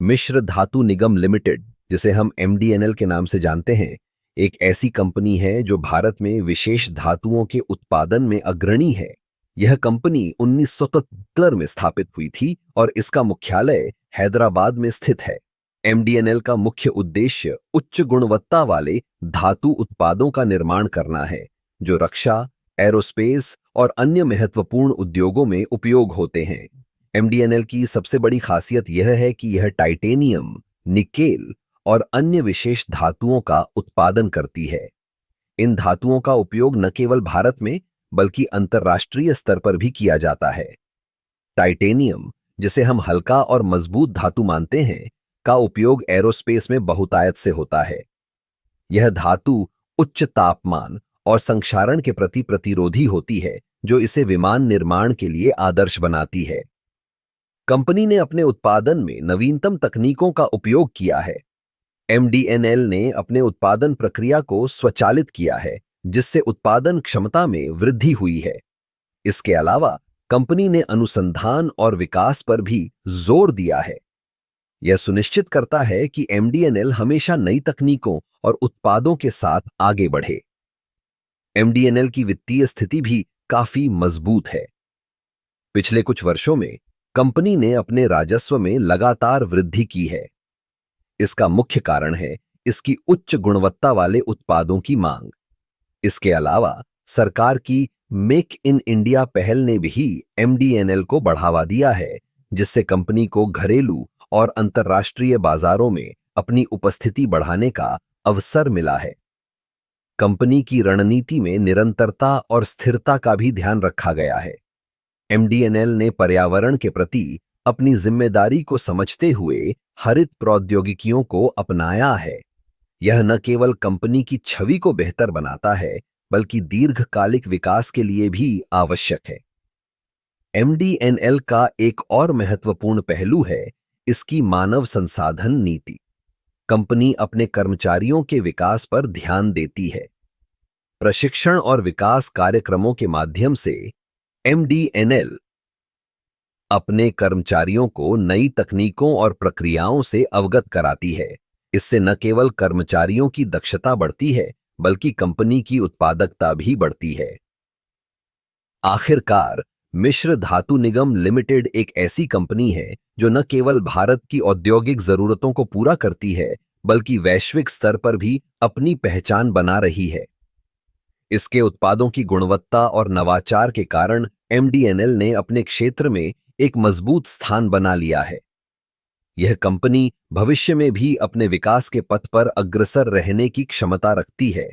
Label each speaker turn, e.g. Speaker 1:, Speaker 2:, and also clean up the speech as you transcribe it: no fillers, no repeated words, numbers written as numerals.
Speaker 1: मिश्र धातु निगम लिमिटेड, जिसे हम एमडीएनएल के नाम से जानते हैं, एक ऐसी कंपनी है जो भारत में विशेष धातुओं के उत्पादन में अग्रणी है। यह कंपनी 1973 में स्थापित हुई थी और इसका मुख्यालय हैदराबाद में स्थित है। एमडीएनएल का मुख्य उद्देश्य उच्च गुणवत्ता वाले धातु उत्पादों का निर्माण करना है, जो रक्षा, एरोस्पेस और अन्य महत्वपूर्ण उद्योगों में उपयोग होते हैं। एमडीएनएल की सबसे बड़ी खासियत यह है कि यह टाइटेनियम, निकेल और अन्य विशेष धातुओं का उत्पादन करती है। इन धातुओं का उपयोग न केवल भारत में बल्कि अंतर्राष्ट्रीय स्तर पर भी किया जाता है। टाइटेनियम, जिसे हम हल्का और मजबूत धातु मानते हैं, का उपयोग एरोस्पेस में बहुतायत से होता है। यह धातु उच्च तापमान और संक्षारण के प्रति प्रतिरोधी होती है, जो इसे विमान निर्माण के लिए आदर्श बनाती है। कंपनी ने अपने उत्पादन में नवीनतम तकनीकों का उपयोग किया है। एमडीएनएल ने अपने उत्पादन प्रक्रिया को स्वचालित किया है, जिससे उत्पादन क्षमता में वृद्धि हुई है। इसके अलावा कंपनी ने अनुसंधान और विकास पर भी जोर दिया है। यह सुनिश्चित करता है कि एमडीएनएल हमेशा नई तकनीकों और उत्पादों के साथ आगे बढ़े। एमडीएनएल की वित्तीय स्थिति भी काफी मजबूत है। पिछले कुछ वर्षों में कंपनी ने अपने राजस्व में लगातार वृद्धि की है। इसका मुख्य कारण है इसकी उच्च गुणवत्ता वाले उत्पादों की मांग। इसके अलावा सरकार की मेक इन इंडिया पहल ने भी एमडीएनएल को बढ़ावा दिया है, जिससे कंपनी को घरेलू और अंतर्राष्ट्रीय बाजारों में अपनी उपस्थिति बढ़ाने का अवसर मिला है। कंपनी की रणनीति में निरंतरता और स्थिरता का भी ध्यान रखा गया है। एमडीएनएल ने पर्यावरण के प्रति अपनी जिम्मेदारी को समझते हुए हरित प्रौद्योगिकियों को अपनाया है। यह न केवल कंपनी की छवि को बेहतर बनाता है, बल्कि दीर्घकालिक विकास के लिए भी आवश्यक है। एमडीएनएल का एक और महत्वपूर्ण पहलू है इसकी मानव संसाधन नीति। कंपनी अपने कर्मचारियों के विकास पर ध्यान देती है। प्रशिक्षण और विकास कार्यक्रमों के माध्यम से एमडीएनएल अपने कर्मचारियों को नई तकनीकों और प्रक्रियाओं से अवगत कराती है। इससे न केवल कर्मचारियों की दक्षता बढ़ती है, बल्कि कंपनी की उत्पादकता भी बढ़ती है। आखिरकार, मिश्र धातु निगम लिमिटेड एक ऐसी कंपनी है जो न केवल भारत की औद्योगिक जरूरतों को पूरा करती है, बल्कि वैश्विक स्तर पर भी अपनी पहचान बना रही है। इसके उत्पादों की गुणवत्ता और नवाचार के कारण एमडीएनएल ने अपने क्षेत्र में एक मजबूत स्थान बना लिया है। यह कंपनी भविष्य में भी अपने विकास के पथ पर अग्रसर रहने की क्षमता रखती है,